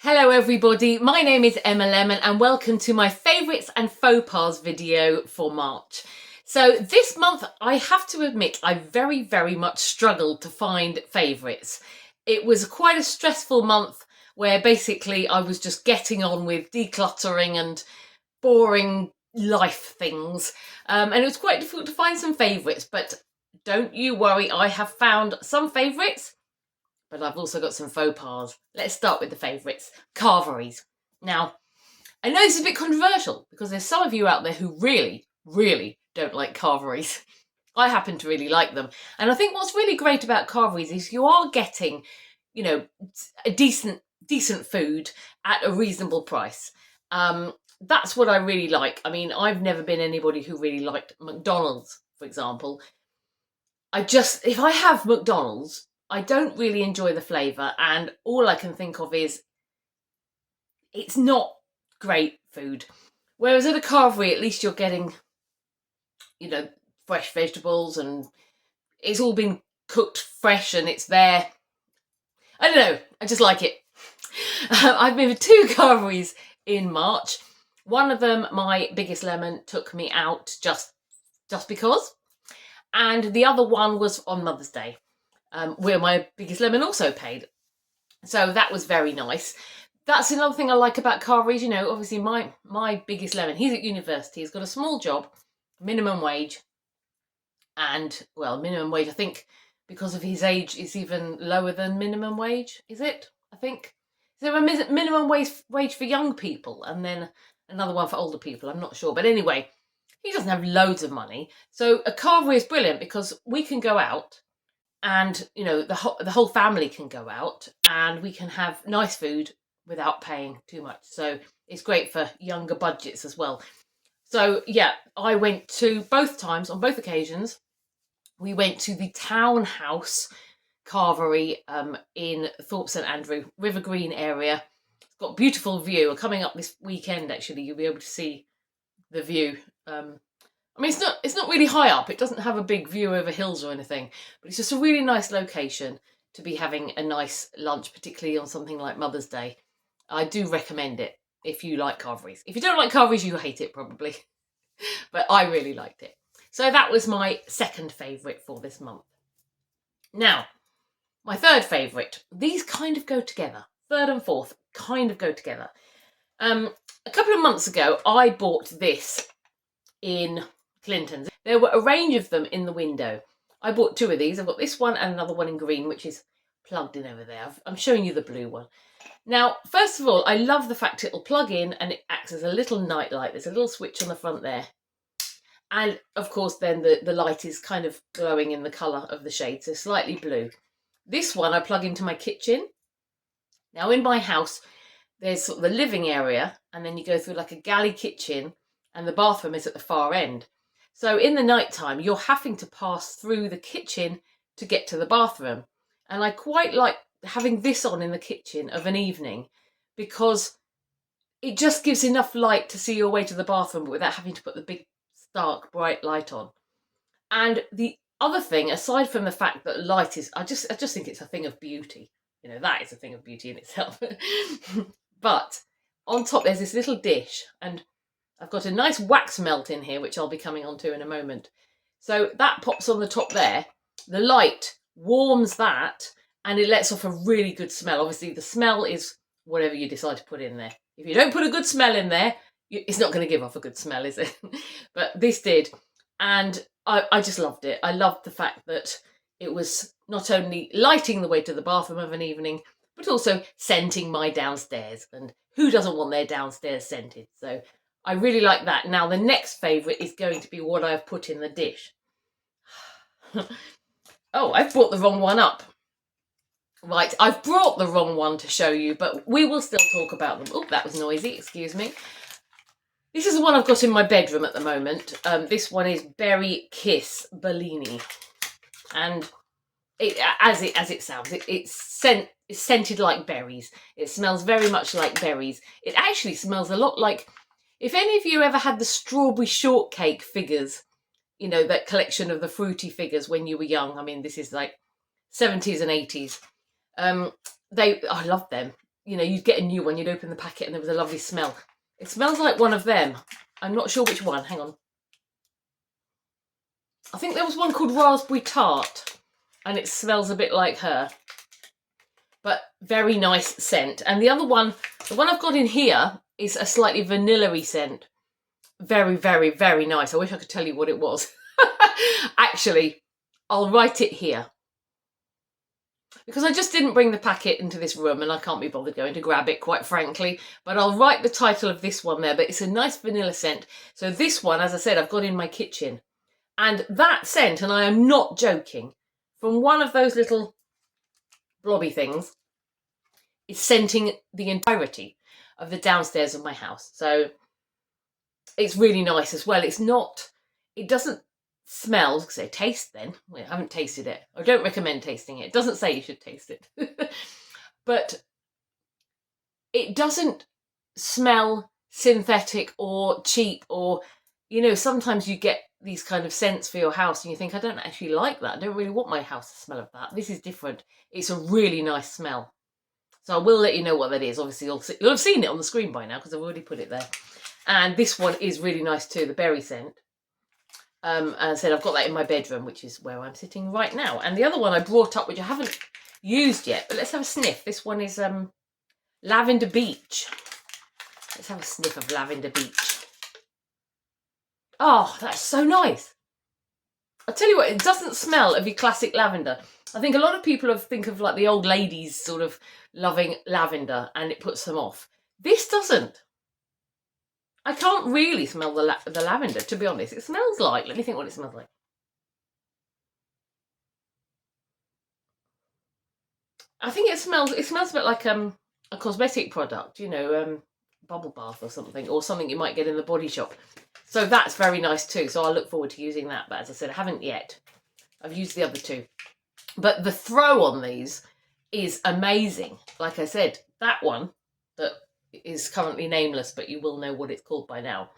Hello everybody, my name is Emma Lemon and welcome to my favourites and faux pas video for March. So this month I have to admit I very much struggled to find favourites. It was quite a stressful month where basically I was just getting on with decluttering and boring life things, and it was quite difficult to find some favourites, but don't you worry, I have found some favourites. But I've also got some faux pas. Let's start with the favourites, carveries. Now, I know this is a bit controversial because there's some of you out there who really don't like carveries. I happen to really like them. And I think what's really great about carveries is you are getting, a decent food at a reasonable price. That's what I really like. I mean, I've never been anybody who really liked McDonald's, for example. If I have McDonald's, I don't really enjoy the flavour, and all I can think of is it's not great food. Whereas at a carvery, at least you're getting, fresh vegetables and it's all been cooked fresh and it's there. I don't know, I just like it. I've been to 2 carveries in March. One of them, my biggest lemon, took me out just because. And the other one was on Mother's Day, where my biggest lemon also paid. So that was very nice. That's another thing I like about carveries. Obviously my biggest lemon, he's at university. He's got a small job, minimum wage. And, well, minimum wage, I think, because of his age, is even lower than minimum wage, is it? I think. Is there a minimum wage for young people and then another one for older people? I'm not sure. But anyway, he doesn't have loads of money. So a carvery is brilliant because we can go out and, the whole family can go out and we can have nice food without paying too much. So it's great for younger budgets as well. So, yeah, I went to both times, on both occasions. We went to the Townhouse Carvery in Thorpe St Andrew, River Green area. It's got a beautiful view. Coming up this weekend, actually, you'll be able to see the view. I mean, it's not really high up. It doesn't have a big view over hills or anything, but it's just a really nice location to be having a nice lunch, particularly on something like Mother's Day. I do recommend it if you like carveries. If you don't like carveries, you hate it probably, but I really liked it. So that was my second favourite for this month. Now, my third favourite. These kind of go together. Third and fourth kind of go together. A couple of months ago, I bought this in Clinton's. There were a range of them in the window. I bought 2 of these. I've got this one and another one in green, which is plugged in over there. I'm showing you the blue one. Now, first of all, I love the fact it'll plug in and it acts as a little night light. There's a little switch on the front there. And, of course, then the light is kind of glowing in the colour of the shade, so slightly blue. This one I plug into my kitchen. Now, in my house, there's sort of the living area, and then you go through like a galley kitchen, and the bathroom is at the far end. So in the night time, you're having to pass through the kitchen to get to the bathroom. And I quite like having this on in the kitchen of an evening because it just gives enough light to see your way to the bathroom but without having to put the big stark bright light on. And the other thing, aside from the fact that light is, I just think it's a thing of beauty. That is a thing of beauty in itself. But on top there's this little dish, and I've got a nice wax melt in here, which I'll be coming on to in a moment. So that pops on the top there. The light warms that, and it lets off a really good smell. Obviously, the smell is whatever you decide to put in there. If you don't put a good smell in there, it's not going to give off a good smell, is it? But this did. And I just loved it. I loved the fact that it was not only lighting the way to the bathroom of an evening, but also scenting my downstairs. And who doesn't want their downstairs scented? So I really like that. Now, the next favourite is going to be what I've put in the dish. Oh, I've brought the wrong one up. Right, I've brought the wrong one to show you, but we will still talk about them. Oh, that was noisy, excuse me. This is the one I've got in my bedroom at the moment. This one is Berry Kiss Bellini. And as it sounds, it's scented like berries. It smells very much like berries. It actually smells a lot like, if any of you ever had the strawberry shortcake figures, that collection of the fruity figures when you were young. I mean, this is like 70s and 80s. I love them. you know, you'd get a new one, you'd open the packet and there was a lovely smell. It smells like one of them. I'm not sure which one. Hang on. I think there was one called Raspberry Tart, and it smells a bit like her. But very nice scent. And the other one, the one I've got in here, is a slightly vanilla-y scent. Very, very, very nice. I wish I could tell you what it was. Actually, I'll write it here. Because I just didn't bring the packet into this room and I can't be bothered going to grab it, quite frankly. But I'll write the title of this one there. But it's a nice vanilla scent. So this one, as I said, I've got in my kitchen. And that scent, and I am not joking, from one of those little blobby things, is scenting the entirety of the downstairs of my house. So it's really nice as well. It's not, it doesn't smell, say taste then. Well, I haven't tasted it. I don't recommend tasting it. It doesn't say you should taste it. But it doesn't smell synthetic or cheap, or, you know, sometimes you get these kind of scents for your house and you think, I don't actually like that. I don't really want my house to smell of that. This is different. It's a really nice smell. So I will let you know what that is. Obviously, you'll have seen it on the screen by now because I've already put it there. And this one is really nice too, the berry scent. And I said I've got that in my bedroom, which is where I'm sitting right now. And the other one I brought up, which I haven't used yet, but let's have a sniff. This one is Lavender Beach. Let's have a sniff of Lavender Beach. Oh, that's so nice. I'll tell you what, it doesn't smell of your classic lavender. I think a lot of people think of like the old ladies sort of loving lavender and it puts them off. This doesn't. I can't really smell the lavender, to be honest. It smells like, let me think what it smells like. I think it smells a bit like a cosmetic product, you know, bubble bath or something you might get in the body shop. So that's very nice too. So I'll look forward to using that. But as I said, I haven't yet. I've used the other two. But the throw on these is amazing. Like I said, that one that is currently nameless, but you will know what it's called by now.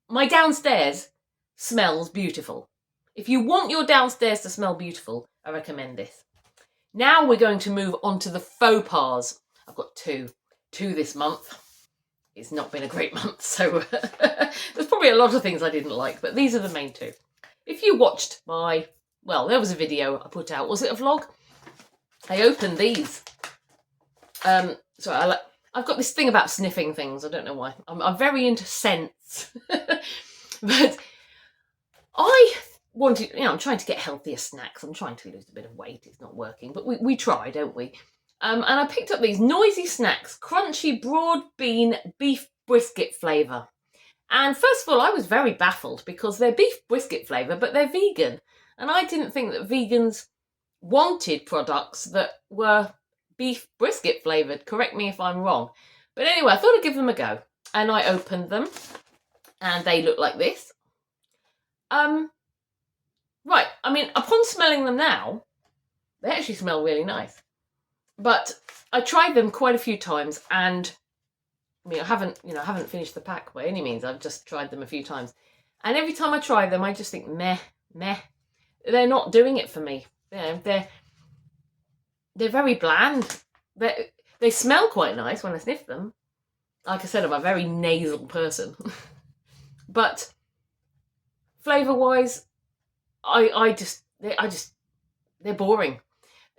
My downstairs smells beautiful. If you want your downstairs to smell beautiful, I recommend this. Now we're going to move on to the faux pas. I've got two this month. It's not been a great month, so there's probably a lot of things I didn't like, but these are the main two. If you watched my, well, there was a video I put out. Was it a vlog? I opened these. I've got this thing about sniffing things. I don't know why. I'm very into scents. But I wanted, you know, I'm trying to get healthier snacks. I'm trying to lose a bit of weight. It's not working, but we try, don't we? And I picked up these Noisy Snacks, crunchy broad bean beef brisket flavour. And first of all, I was very baffled because they're beef brisket flavour, but they're vegan. And I didn't think that vegans wanted products that were beef brisket flavoured. Correct me if I'm wrong. But anyway, I thought I'd give them a go. And I opened them and they look like this. Right, I mean, upon smelling them now, they actually smell really nice. But I tried them quite a few times, and I mean, I haven't finished the pack by any means. I've just tried them a few times, and every time I try them, I just think meh. They're not doing it for me. You know, they're very bland. They smell quite nice when I sniff them. Like I said, I'm a very nasal person, but flavour-wise, they're boring.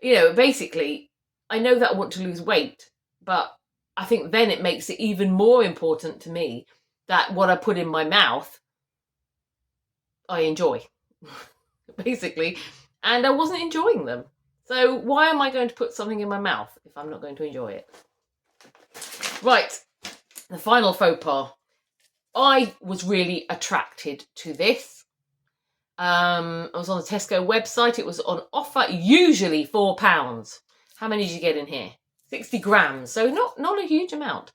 You know, basically, I know that I want to lose weight, but I think then it makes it even more important to me that what I put in my mouth, I enjoy, basically. And I wasn't enjoying them. So why am I going to put something in my mouth if I'm not going to enjoy it? Right, the final faux pas. I was really attracted to this. I was on the Tesco website. It was on offer, usually £4. How many did you get in here? 60 grams. So not a huge amount.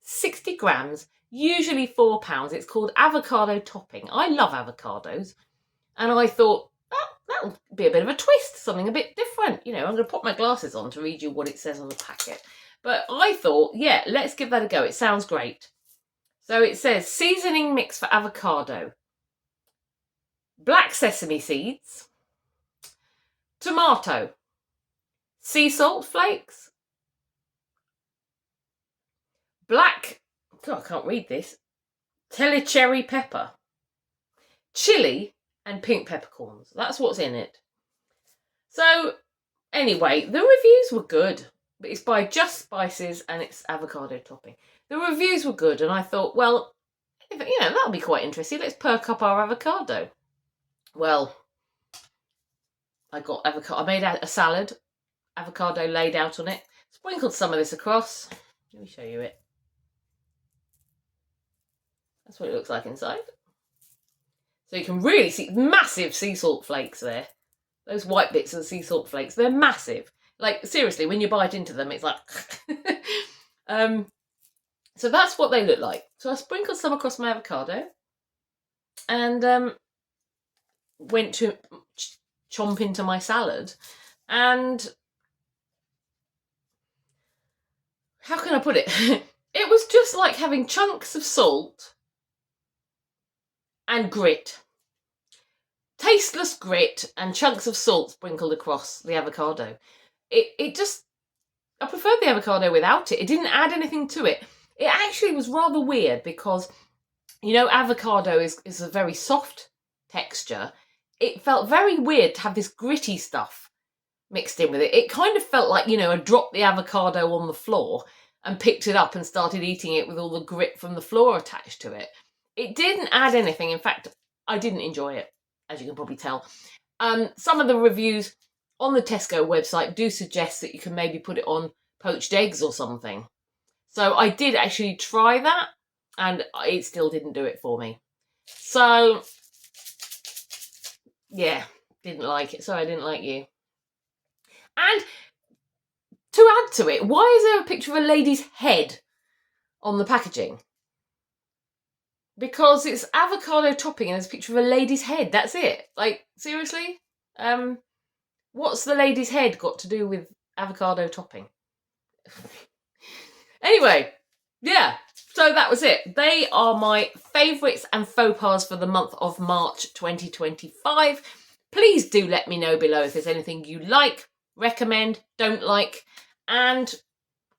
60 grams, usually £4. It's called avocado topping. I love avocados. And I thought, that'll be a bit of a twist, something a bit different. You know, I'm going to put my glasses on to read you what it says on the packet. But I thought, yeah, let's give that a go. It sounds great. So it says, seasoning mix for avocado. Black sesame seeds. Tomato. Sea salt flakes. black, God, I can't read this, cherry pepper, chili, and pink peppercorns. That's what's in it. So anyway, the reviews were good. But it's by Just Spices and it's avocado topping. The reviews were good, and I thought, well, that'll be quite interesting. Let's perk up our avocado. Well, I got avocado. I made a salad, avocado laid out on it. Sprinkled some of this across. Let me show you it. That's what it looks like inside. So you can really see massive sea salt flakes there. Those white bits of the sea salt flakes, they're massive. Like, seriously, when you bite into them, it's like... So that's what they look like. So I sprinkled some across my avocado and went to chomp into my salad. And how can I put it? It was just like having chunks of salt and grit. Tasteless grit and chunks of salt sprinkled across the avocado. It just... I preferred the avocado without it. It didn't add anything to it. It actually was rather weird because, avocado is a very soft texture. It felt very weird to have this gritty stuff mixed in with it. It kind of felt like, I dropped the avocado on the floor and picked it up and started eating it with all the grit from the floor attached to it. It didn't add anything. In fact, I didn't enjoy it, as you can probably tell. Some of the reviews on the Tesco website do suggest that you can maybe put it on poached eggs or something. So I did actually try that, and it still didn't do it for me. So, yeah, didn't like it. Sorry, I didn't like you. And to add to it, why is there a picture of a lady's head on the packaging? Because it's avocado topping and there's a picture of a lady's head. That's it. Like, seriously? What's the lady's head got to do with avocado topping? Anyway, yeah, so that was it. They are my favourites and faux pas for the month of March 2025. Please do let me know below if there's anything you like, recommend, don't like, and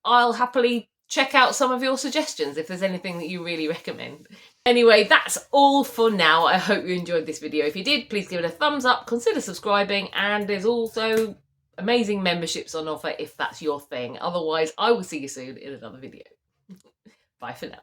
I'll happily check out some of your suggestions if there's anything that you really recommend. Anyway, that's all for now. I hope you enjoyed this video. If you did, please give it a thumbs up, consider subscribing, and there's also amazing memberships on offer if that's your thing. Otherwise, I will see you soon in another video. Bye for now.